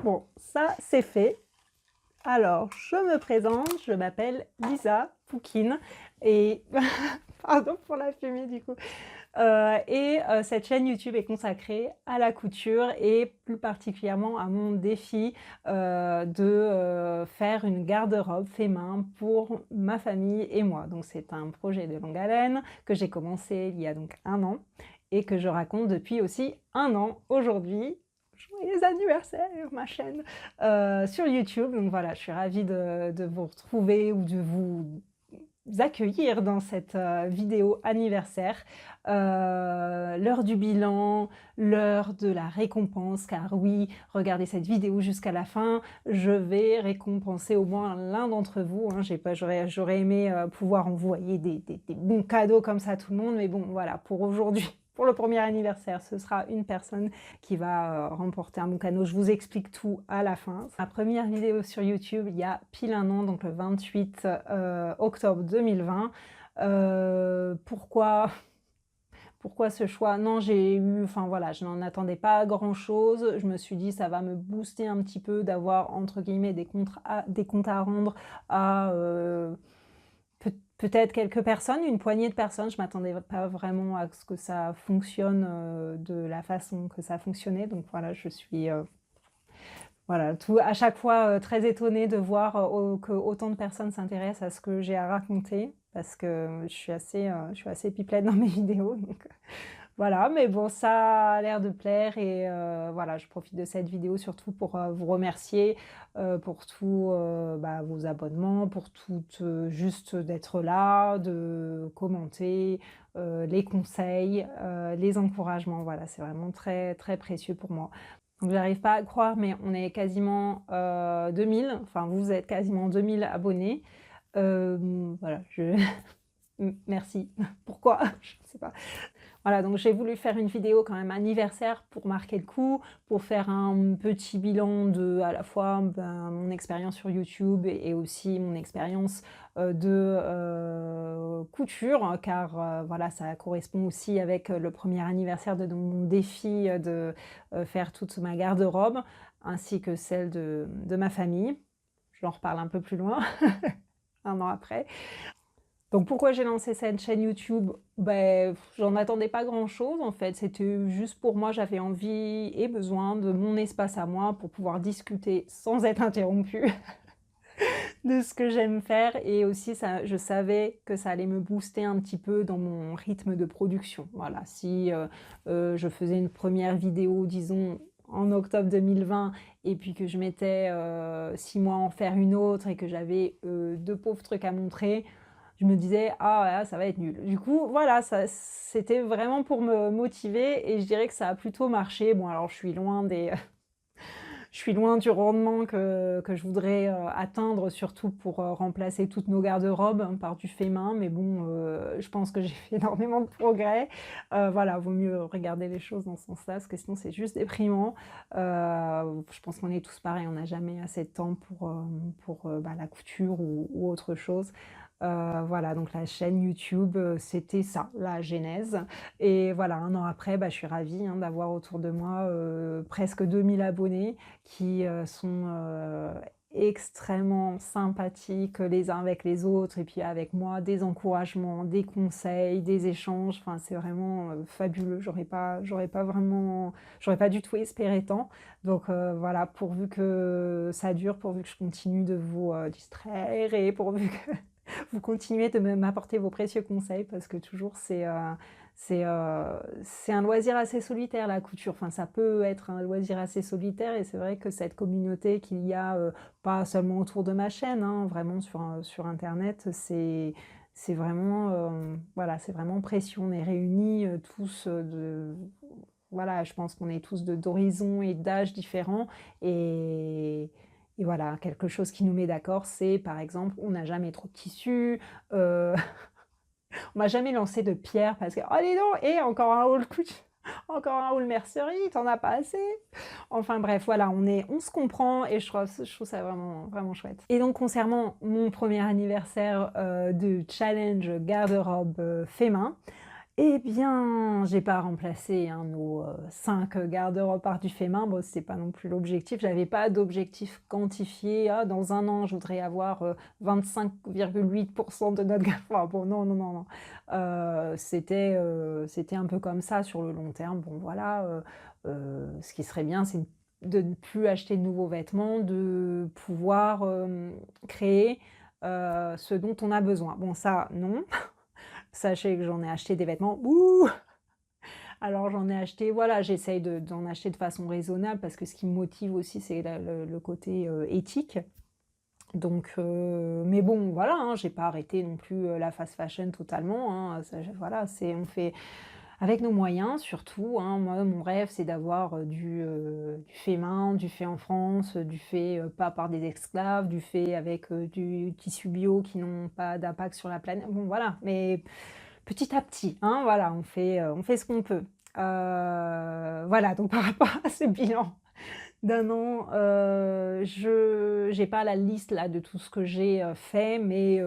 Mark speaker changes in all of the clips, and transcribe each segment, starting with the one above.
Speaker 1: Bon, ça c'est fait. Alors, je me présente, je m'appelle Lisa Poukine et pardon pour la fumée du coup. Cette chaîne YouTube est consacrée à la couture et plus particulièrement à mon défi de faire une garde-robe fait main pour ma famille et moi. Donc c'est un projet de longue haleine que j'ai commencé il y a donc 1 an et que je raconte depuis aussi 1 an aujourd'hui. Joyeux anniversaire, ma chaîne sur YouTube. Donc voilà, je suis ravie de vous retrouver ou de vous accueillir dans cette vidéo anniversaire. L'heure du bilan, l'heure de la récompense, car oui, regardez cette vidéo jusqu'à la fin, je vais récompenser au moins l'un d'entre vous. Hein. J'aurais aimé pouvoir envoyer des bons cadeaux comme ça à tout le monde, mais bon, voilà, pour aujourd'hui. Pour le premier anniversaire, ce sera une personne qui va remporter un bon cadeau. Je vous explique tout à la fin. Ma première vidéo sur YouTube, il y a pile 1 an, donc le 28 octobre 2020. Pourquoi ce choix? Non, enfin voilà, je n'en attendais pas grand-chose. Je me suis dit, ça va me booster un petit peu d'avoir, entre guillemets, des comptes à rendre à... peut-être quelques personnes, une poignée de personnes. Je ne m'attendais pas vraiment à ce que ça fonctionne de la façon que ça fonctionnait. Donc voilà, je suis voilà, à chaque fois très étonnée de voir que autant de personnes s'intéressent à ce que j'ai à raconter, parce que je suis assez pipelette dans mes vidéos. Donc, voilà, mais bon, ça a l'air de plaire et voilà, je profite de cette vidéo surtout pour vous remercier pour tous vos abonnements, pour tout juste d'être là, de commenter, les conseils, les encouragements. Voilà, c'est vraiment très, très précieux pour moi. Donc j'arrive pas à croire, mais on est quasiment 2000, enfin vous êtes quasiment 2000 abonnés. Voilà, merci. Pourquoi? Je ne sais pas. Voilà, donc j'ai voulu faire une vidéo quand même anniversaire pour marquer le coup, pour faire un petit bilan de à la fois mon expérience sur YouTube et aussi mon expérience de couture, hein, car voilà, ça correspond aussi avec le premier anniversaire de mon défi de faire toute ma garde-robe, ainsi que celle de ma famille. Je en reparle un peu plus loin, 1 an après. Donc pourquoi j'ai lancé cette chaîne YouTube? Ben, j'en attendais pas grand-chose en fait, c'était juste pour moi, j'avais envie et besoin de mon espace à moi pour pouvoir discuter sans être interrompue de ce que j'aime faire et aussi ça, je savais que ça allait me booster un petit peu dans mon rythme de production. Voilà, si je faisais une première vidéo, disons, en octobre 2020 et puis que je mettais 6 mois à en faire une autre et que j'avais 2 pauvres trucs à montrer, je me disais, ah ouais, ça va être nul. Du coup, voilà, c'était vraiment pour me motiver et je dirais que ça a plutôt marché. Bon, alors je suis loin je suis loin du rendement que je voudrais atteindre, surtout pour remplacer toutes nos garde-robes hein, par du fait main. Mais bon, je pense que j'ai fait énormément de progrès. Voilà, vaut mieux regarder les choses dans ce sens-là, parce que sinon c'est juste déprimant. Je pense qu'on est tous pareils, on n'a jamais assez de temps pour la couture ou autre chose. Voilà, donc la chaîne YouTube, c'était ça, la genèse. Et voilà, 1 an après, je suis ravie hein, d'avoir autour de moi presque 2000 abonnés qui sont extrêmement sympathiques les uns avec les autres et puis avec moi, des encouragements, des conseils, des échanges. Enfin, c'est vraiment fabuleux. J'aurais pas du tout espéré tant. Donc voilà, pourvu que ça dure, pourvu que je continue de vous distraire et pourvu que vous continuez de m'apporter vos précieux conseils parce que toujours c'est un loisir assez solitaire la couture, enfin ça peut être un loisir assez solitaire et c'est vrai que cette communauté qu'il y a, pas seulement autour de ma chaîne, hein, vraiment sur internet, c'est vraiment, voilà, c'est vraiment précieux. On est réunis tous voilà, je pense qu'on est tous d'horizons et d'âges différents et voilà, quelque chose qui nous met d'accord, c'est par exemple, on n'a jamais trop de tissu, on m'a jamais lancé de pierre parce que, oh dis donc, et encore un haul encore un haul mercerie, t'en as pas assez. Enfin bref, voilà, on se comprend et je trouve ça vraiment, vraiment chouette. Et donc concernant mon premier anniversaire de challenge garde-robe fait main, Eh bien, j'ai pas remplacé, hein, nos, 5 garde-robes par du fait main. Bon, c'était pas non plus l'objectif. J'avais pas d'objectif quantifié: «Ah, dans un an, je voudrais avoir, 25,8 de notre garde» enfin bon, non, non, non, non. C'était un peu comme ça sur le long terme. Bon voilà, ce qui serait bien, c'est de ne plus acheter de nouveaux vêtements, de pouvoir, créer, ce dont on a besoin. Bon ça, non. Sachez que j'en ai acheté des vêtements, ouh! Alors j'en ai acheté, voilà, j'essaye d'en acheter de façon raisonnable parce que ce qui me motive aussi, c'est le côté, éthique. Donc mais bon, voilà, hein, j'ai pas arrêté non plus, la fast fashion totalement, hein, ça voilà, on fait avec nos moyens surtout, hein. Moi, mon rêve, c'est d'avoir, du fait main, du fait en France, du fait, pas par des esclaves, du fait avec, du tissu bio qui n'ont pas d'impact sur la planète. Bon voilà, mais petit à petit, hein, voilà, on fait ce qu'on peut. Voilà, donc par rapport à ce bilan d'un an, je j'ai pas la liste là de tout ce que j'ai, fait, mais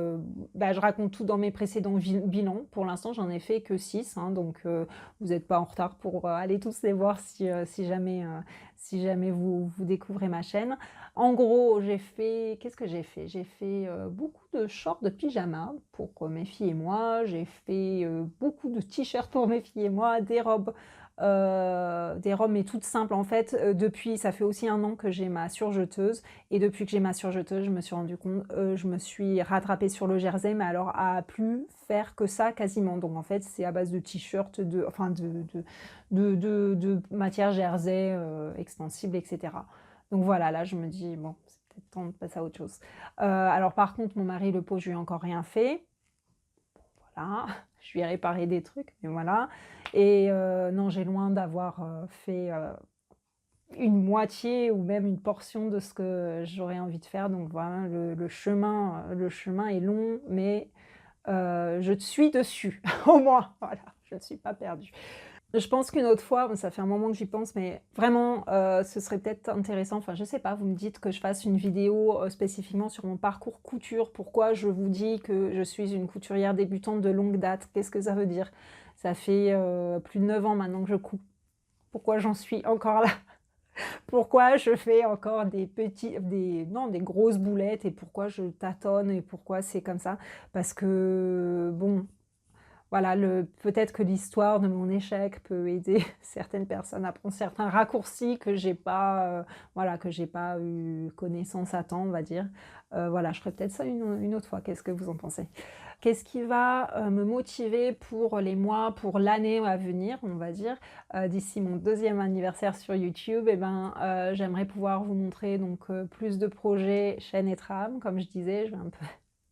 Speaker 1: bah, je raconte tout dans mes précédents bilans. Pour l'instant, j'en ai fait que 6, hein, donc vous êtes pas en retard pour, aller tous les voir si jamais vous découvrez ma chaîne. En gros, j'ai fait qu'est-ce que j'ai fait? J'ai fait, beaucoup de shorts de pyjama pour, mes filles et moi. J'ai fait, beaucoup de t-shirts pour mes filles et moi, des robes mais toutes simples en fait, depuis ça fait aussi 1 an que j'ai ma surjeteuse et depuis que j'ai ma surjeteuse, je me suis rendu compte, je me suis rattrapée sur le jersey, mais alors à plus faire que ça quasiment. Donc en fait, c'est à base de t-shirts, enfin de matière jersey, extensible et cetera. Donc voilà, là je me dis: «Bon, c'est peut-être temps de passer à autre chose». Alors par contre mon mari, le pauvre, je lui ai encore rien fait. Voilà, je lui ai réparé des trucs, mais voilà et non, j'ai loin d'avoir, fait, une moitié ou même une portion de ce que j'aurais envie de faire donc voilà, le chemin est long mais je suis dessus, au moins, voilà, je ne suis pas perdue. Je pense qu'une autre fois, bon ça fait un moment que j'y pense, mais vraiment, ce serait peut-être intéressant, enfin je sais pas, vous me dites que je fasse une vidéo, spécifiquement sur mon parcours couture. Pourquoi je vous dis que je suis une couturière débutante de longue date? Qu'est-ce que ça veut dire? Ça fait, plus de 9 ans maintenant que je couds. Pourquoi j'en suis encore là? Pourquoi je fais encore des grosses boulettes et pourquoi je tâtonne et pourquoi c'est comme ça? Parce que bon, voilà, peut-être que l'histoire de mon échec peut aider certaines personnes à prendre certains raccourcis que j'ai pas, voilà, que j'ai pas eu connaissance à temps, on va dire. Voilà, je ferai peut-être ça une autre fois. Qu'est-ce que vous en pensez? Qu'est-ce qui va, me motiver pour les mois, pour l'année à venir, on va dire, d'ici mon 2e anniversaire sur YouTube? Et ben, j'aimerais pouvoir vous montrer donc, plus de projets chaîne et trame. Comme je disais, je vais un peu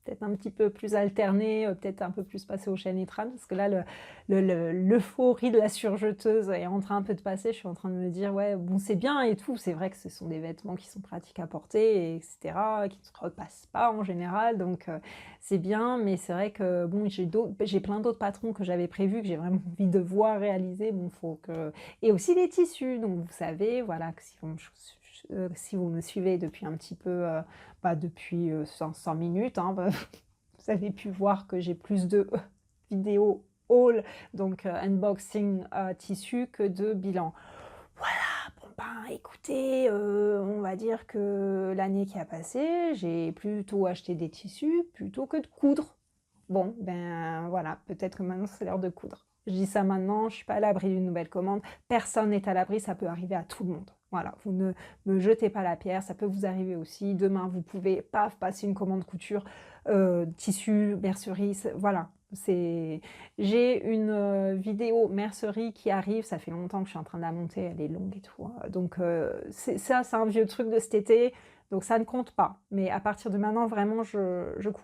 Speaker 1: peut-être un petit peu plus alterner, peut-être un peu plus passer aux chaînes et trames parce que là l'euphorie de la surjeteuse est en train un peu de passer. Je suis en train de me dire: «Ouais, bon, c'est bien et tout». C'est vrai que ce sont des vêtements qui sont pratiques à porter et cetera, qui ne se repassent pas en général donc c'est bien, mais c'est vrai que bon, j'ai plein d'autres patrons que j'avais prévus, que j'ai vraiment envie de voir réaliser. Bon, faut que et aussi les tissus, donc vous savez, voilà, que si vous me suivez depuis un petit peu, bah, depuis, 5 minutes, hein, bah, vous avez pu voir que j'ai plus de vidéos haul, donc unboxing, tissu que de bilan. Voilà, bon, ben, écoutez, on va dire que l'année qui a passé, j'ai plutôt acheté des tissus plutôt que de coudre. Bon, ben, voilà, peut-être que maintenant c'est l'heure de coudre. Je dis ça maintenant, je suis pas à l'abri d'une nouvelle commande. Personne n'est à l'abri, ça peut arriver à tout le monde. Voilà, vous ne me jetez pas la pierre, ça peut vous arriver aussi. Demain, vous pouvez, paf, passer une commande couture, tissu, mercerie, voilà. J'ai une, vidéo mercerie qui arrive, ça fait longtemps que je suis en train de la monter, elle est longue et tout, hein. Donc c'est un vieux truc de cet été, donc ça ne compte pas. Mais à partir de maintenant, vraiment, je couds.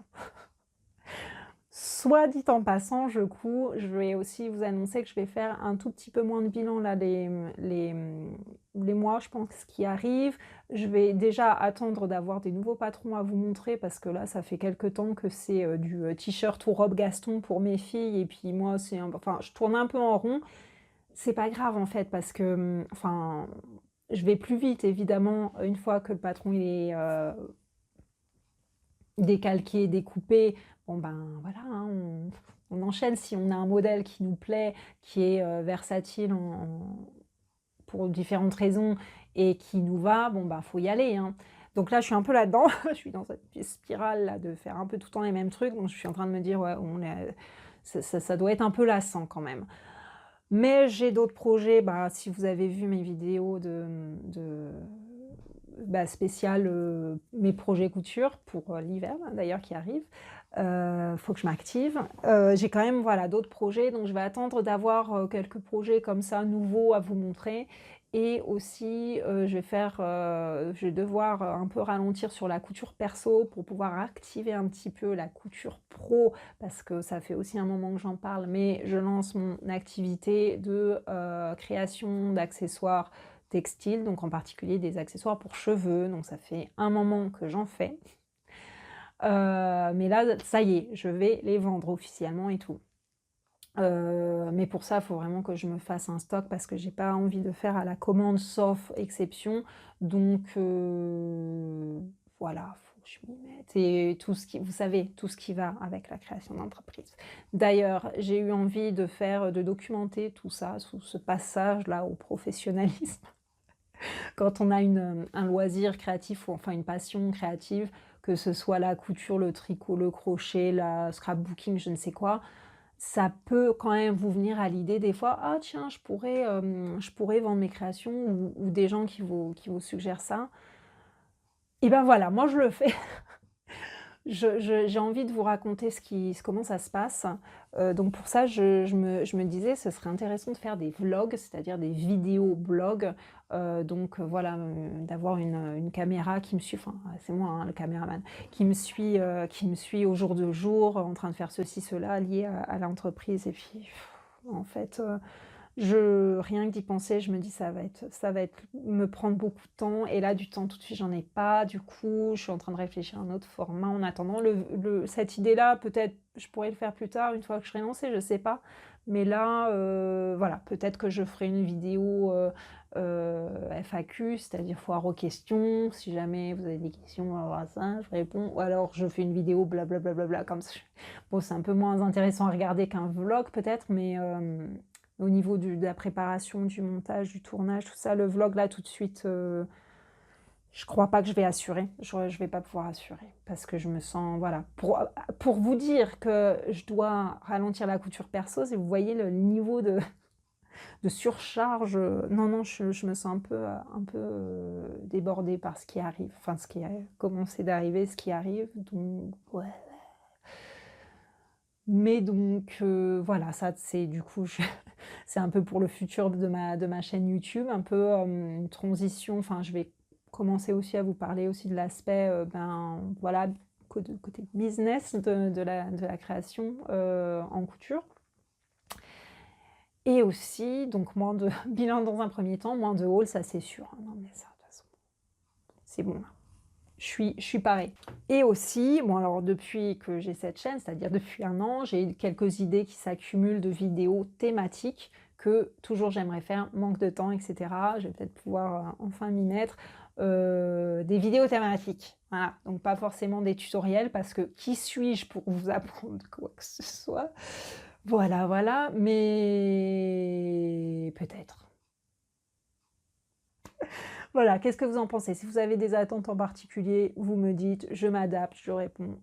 Speaker 1: Soit dit en passant, je couds, je vais aussi vous annoncer que je vais faire un tout petit peu moins de bilan là les mois, je pense, qui arrivent. Je vais déjà attendre d'avoir des nouveaux patrons à vous montrer parce que là, ça fait quelque temps que c'est, du, t-shirt ou robe Gaston pour mes filles et puis moi, enfin, je tourne un peu en rond. C'est pas grave en fait parce que, enfin, je vais plus vite évidemment une fois que le patron il est, décalqué, découpé, bon ben, voilà, hein, on enchaîne. Si on a un modèle qui nous plaît, qui est, versatile pour différentes raisons et qui nous va, bon, bah, faut y aller, hein. Donc là, je suis un peu là-dedans. Je suis dans cette petite spirale là de faire un peu tout le temps les mêmes trucs, donc je suis en train de me dire: «Ouais, on est ça doit être un peu lassant quand même». Mais j'ai d'autres projets, bah, si vous avez vu mes vidéos bah, spéciales, mes projets couture pour, l'hiver là, d'ailleurs qui arrive, faut que je m'active. J'ai quand même, voilà, d'autres projets, donc je vais attendre d'avoir, quelques projets comme ça nouveaux à vous montrer et aussi, je vais devoir, un peu ralentir sur la couture perso pour pouvoir activer un petit peu la couture pro parce que ça fait aussi un moment que j'en parle, mais je lance mon activité de, création d'accessoires textiles, donc en particulier des accessoires pour cheveux, donc ça fait un moment que j'en fais. Mais là, ça y est, je vais les vendre officiellement et tout. Mais pour ça, il faut vraiment que je me fasse un stock parce que j'ai pas envie de faire à la commande sauf exception. Donc voilà, faut que je m'y mette et tout ce qui vous savez, tout ce qui va avec la création d'entreprise. D'ailleurs, j'ai eu envie de documenter tout ça, sous ce passage-là au professionnalisme. Quand on a un loisir créatif ou enfin une passion créative, que ce soit la couture, le tricot, le crochet, la scrapbooking, je ne sais quoi, ça peut quand même vous venir à l'idée des fois: «Ah tiens, je pourrais vendre mes créations» ou des gens qui vous suggèrent ça. Et ben voilà, moi je le fais. J'ai envie de vous raconter comment ça se passe, donc pour ça je me disais: «Ce serait intéressant de faire des vlogs», c'est-à-dire des vidéos blogs, donc voilà, d'avoir une caméra qui me suit, enfin, c'est moi, hein, le caméraman, qui me suit au jour le jour, en train de faire ceci, cela lié à l'entreprise et puis en fait, rien que d'y penser, je me dis: «Ça va être me prendre beaucoup de temps» et là, du temps, tout de suite, j'en ai pas. Du coup, je suis en train de réfléchir à un autre format en attendant. Cette idée-là, peut-être, je pourrais le faire plus tard, une fois que je serai lancée, je sais pas. Mais là, voilà, peut-être que je ferai une vidéo, FAQ, c'est-à-dire foire aux questions. Si jamais vous avez des questions par rapport à ça, je réponds ou alors je fais une vidéo bla comme ça. Bon, c'est un peu moins intéressant à regarder qu'un vlog peut-être, mais au niveau de la préparation, du montage, du tournage, tout ça, le vlog là tout de suite, je crois pas que je vais assurer. Je vais pas pouvoir assurer parce que je me sens voilà. Pour vous dire que je dois ralentir la couture perso, si vous voyez le niveau de surcharge, non, non, je me sens un peu, débordée par ce qui arrive, enfin ce qui a commencé d'arriver, ce qui arrive, donc ouais. Mais donc voilà, ça c'est du coup c'est un peu pour le futur de ma chaîne YouTube, un peu, une transition, enfin je vais commencer aussi à vous parler aussi de l'aspect, ben, voilà, côté business de la création, en couture et aussi donc moins de bilan dans un premier temps, moins de haul, ça c'est sûr, hein. Non mais ça de toute façon, c'est bon là. Je suis pareil et aussi, bon alors depuis que j'ai cette chaîne, c'est-à-dire depuis un an, j'ai quelques idées qui s'accumulent de vidéos thématiques que toujours j'aimerais faire, manque de temps et cetera. Je vais peut-être pouvoir, enfin m'y mettre, des vidéos thématiques. Voilà, donc pas forcément des tutoriels parce que qui suis-je pour vous apprendre quoi que ce soit? Voilà, voilà, mais peut-être. Voilà, qu'est-ce que vous en pensez? Si vous avez des attentes en particulier, vous me dites, je m'adapte, je réponds.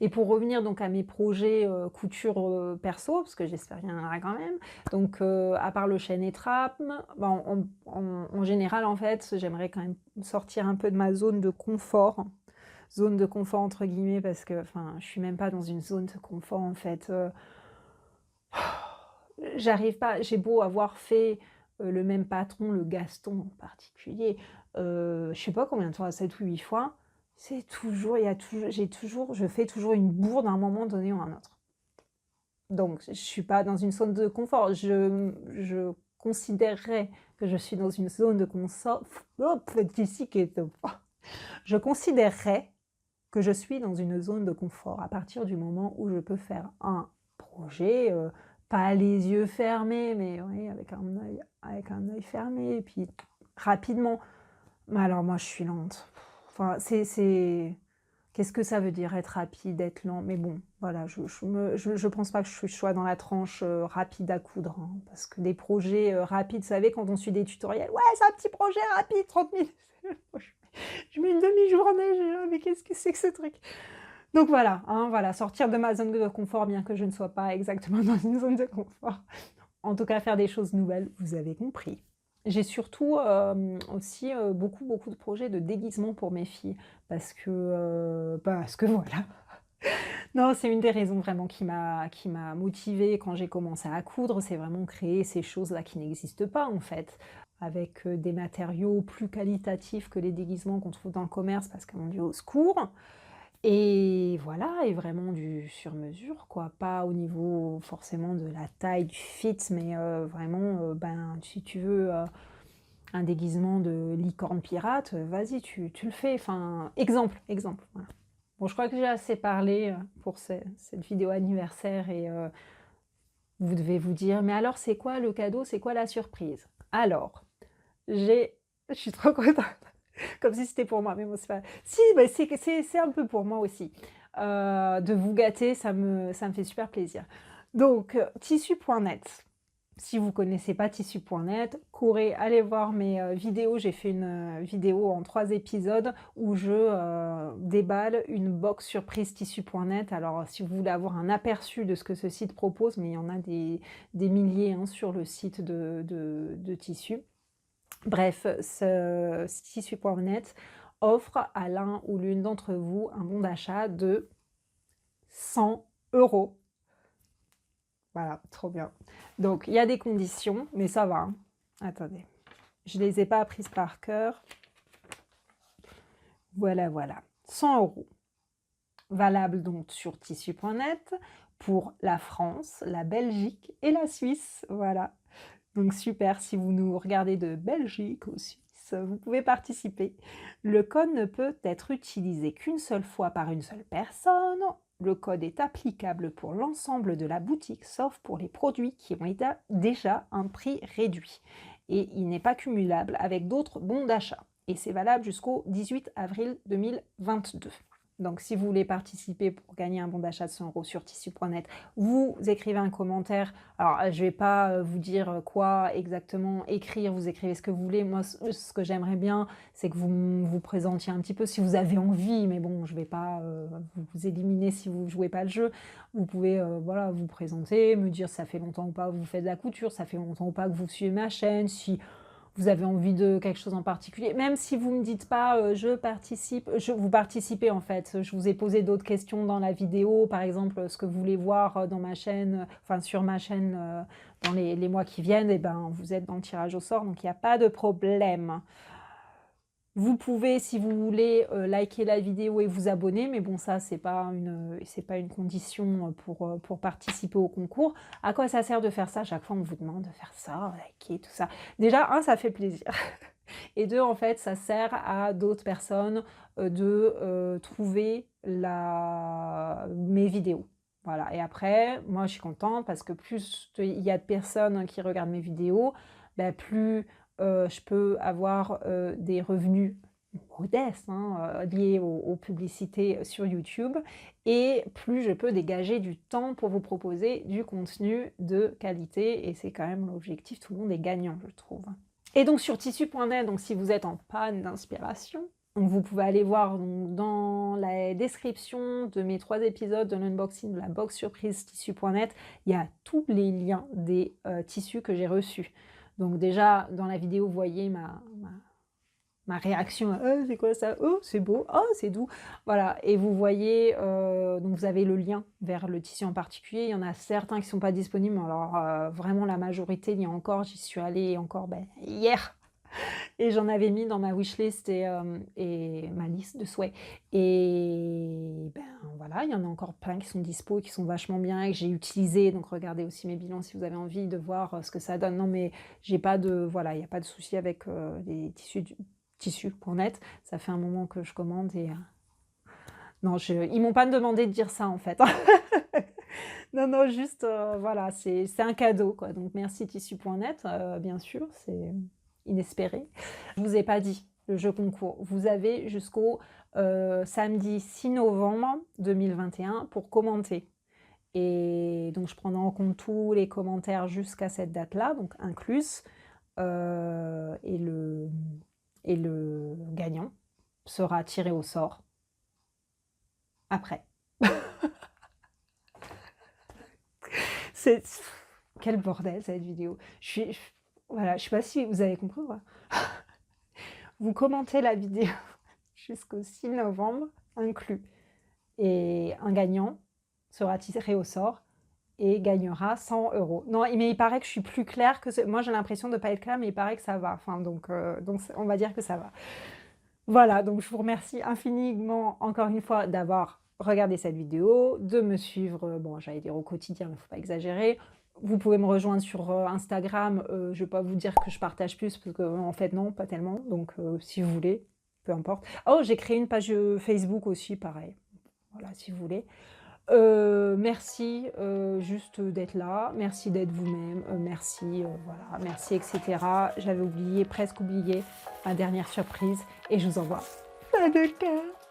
Speaker 1: Et pour revenir donc à mes projets, couture, perso, parce que j'espère qu'il y en aura quand même. Donc, à part le chêne et trappe, ben, en général, en fait, j'aimerais quand même sortir un peu de ma zone de confort. Zone de confort entre guillemets parce que, enfin, je suis même pas dans une zone de confort en fait, j'arrive pas, j'ai beau avoir fait, le même patron, le Gaston en particulier, je sais pas combien de fois, 7 ou 8 fois, c'est toujours il y a toujours je fais toujours une bourde à un moment donné ou à un autre. Donc je suis pas dans une zone de confort. Je considérerais que je suis dans une zone de confort. Je considérerais que je suis dans une zone de confort à partir du moment où je peux faire un projet, pas les yeux fermés, mais oui, avec un œil fermé et puis rapidement. Mais alors moi, je suis lente. Enfin, qu'est-ce que ça veut dire être rapide, être lent? Mais bon, voilà, je pense pas que je sois dans la tranche, rapide à coudre, hein, parce que des projets, rapides, vous savez, quand on suit des tutoriels: «Ouais, c'est un petit projet rapide, 30 minutes». Moi, je mets une demi-journée, je dis: «Ah mais qu'est-ce que c'est que ce truc?» Donc voilà, hein, voilà, sortir de ma zone de confort, bien que je ne sois pas exactement dans une zone de confort. En tout cas, faire des choses nouvelles, vous avez compris. J'ai surtout, aussi, beaucoup de projets de déguisement pour mes filles parce que voilà. Non, c'est une des raisons vraiment qui m'a motivée quand j'ai commencé à coudre, c'est vraiment créer ces choses-là qui n'existent pas, en fait, avec, des matériaux plus qualitatifs que les déguisements qu'on trouve dans le commerce parce que mon Dieu, au secours. Et voilà, et vraiment du sur mesure quoi, pas au niveau forcément de la taille, du fit, mais vraiment, ben, si tu veux, un déguisement de licorne pirate, vas-y tu le fais, enfin exemple, voilà. Bon, je crois que j'ai assez parlé, pour cette vidéo anniversaire et vous devez vous dire: «Mais alors c'est quoi le cadeau? C'est quoi la surprise?» Alors, je suis trop contente. Comme si c'était pour moi, mais bon, c'est pas si, bah, c'est un peu pour moi aussi. De vous gâter, ça me fait super plaisir. Donc, tissu.net. Si vous connaissez pas tissu.net, courez, allez voir mes, vidéos. J'ai fait une, vidéo en 3 épisodes où je, déballe une box surprise tissu.net. Alors, si vous voulez avoir un aperçu de ce que ce site propose, mais il y en a des milliers, hein, sur le site de Tissu. Bref, ce tissu.net offre à l'un ou l'une d'entre vous un bon d'achat de 100 €. Voilà, trop bien. Donc il y a des conditions, mais ça va, hein. Attendez, je les ai pas apprises par cœur. Voilà, voilà. 100 €. Valable donc sur tissu.net pour la France, la Belgique et la Suisse. Voilà. Donc super, si vous nous regardez de Belgique ou Suisse, vous pouvez participer. Le code ne peut être utilisé qu'une seule fois par une seule personne. Le code est applicable pour l'ensemble de la boutique, sauf pour les produits qui ont déjà un prix réduit. Et il n'est pas cumulable avec d'autres bons d'achat. Et c'est valable jusqu'au 18 avril 2022. Donc si vous voulez participer pour gagner un bon d'achat de 100 € sur tissu.net, vous écrivez un commentaire. Alors, je vais pas, vous dire, quoi exactement écrire, vous écrivez ce que vous voulez. Moi, ce que j'aimerais bien, c'est que vous présentiez un petit peu si vous avez envie, mais bon, je vais pas, vous éliminer si vous jouez pas le jeu. Vous pouvez, voilà, vous présenter, me dire si ça fait longtemps ou pas que vous faites de la couture, ça fait longtemps ou pas que vous suivez ma chaîne, si vous avez envie de quelque chose en particulier, même si vous me dites pas, «Je participe», vous participez en fait. Je vous ai posé d'autres questions dans la vidéo, par exemple, ce que vous voulez voir, dans ma chaîne, enfin sur ma chaîne, dans les mois qui viennent, et ben, vous êtes dans le tirage au sort, donc il y a pas de problème. Vous pouvez, si vous voulez, liker la vidéo et vous abonner, mais bon ça c'est pas une condition, pour participer au concours. À quoi ça sert de faire ça? Chaque fois on vous demande de faire ça, liker, tout ça. Déjà 1, ça fait plaisir et 2, en fait, ça sert à d'autres personnes, de, trouver mes vidéos. Voilà, et après, moi je suis contente parce que plus il y a de personnes qui regardent mes vidéos, bah, plus je peux avoir, des revenus modestes, hein, liés aux publicités sur YouTube, et plus je peux dégager du temps pour vous proposer du contenu de qualité, et c'est quand même l'objectif, tout le monde est gagnant, je trouve. Et donc sur tissu.net, donc si vous êtes en panne d'inspiration, donc vous pouvez aller voir donc dans la description de mes 3 épisodes de l'unboxing de la box surprise tissu.net, il y a tous les liens des, tissus que j'ai reçus. Donc déjà, dans la vidéo, vous voyez ma réaction: c'est quoi ça? Oh, c'est beau, oh, c'est doux». Voilà, et vous voyez, donc vous avez le lien vers le tissu en particulier. Il y en a certains qui sont pas disponibles, alors, vraiment la majorité, il y a encore, j'y suis allée encore, hier, et j'en avais mis dans ma wishlist et ma liste de souhaits, et ben, voilà, il y en a encore plein qui sont dispo, qui sont vachement bien et que j'ai utilisés. Donc regardez aussi mes bilans si vous avez envie de voir, ce que ça donne. Non, mais j'ai pas de voilà, il y a pas de souci avec, les tissus.net. Ça fait un moment que je commande et non, ils m'ont pas demandé de dire ça, en fait. Non, non, juste, voilà, c'est un cadeau, quoi. Donc merci tissu.net, bien sûr, c'est inespéré. Je vous ai pas dit le jeu concours. Vous avez jusqu'au, samedi 6 novembre 2021 pour commenter. Et donc, je prendrai en compte tous les commentaires jusqu'à cette date-là, donc incluse. Et le gagnant sera tiré au sort après. C'est quel bordel cette vidéo. Voilà, je sais pas si vous avez compris ou pas. Vous commentez la vidéo jusqu'au 6 novembre inclus. Et un gagnant sera tiré au sort et gagnera 100 €. Non, mais il paraît que je suis plus claire que moi j'ai l'impression de ne pas être claire, mais il paraît que ça va. Enfin, donc on va dire que ça va. Voilà, donc je vous remercie infiniment encore une fois d'avoir regardé cette vidéo, de me suivre, bon j'allais dire au quotidien, mais il ne faut pas exagérer. Vous pouvez me rejoindre sur Instagram, je ne vais pas vous dire que je partage plus, parce qu'en fait non, pas tellement, donc si vous voulez, peu importe. Oh, j'ai créé une page Facebook aussi, pareil, voilà, si vous voulez. Merci, juste d'être là, merci d'être vous-même, merci, voilà, merci et cetera. J'avais oublié, presque oublié ma dernière surprise et je vous envoie plein de cœurs.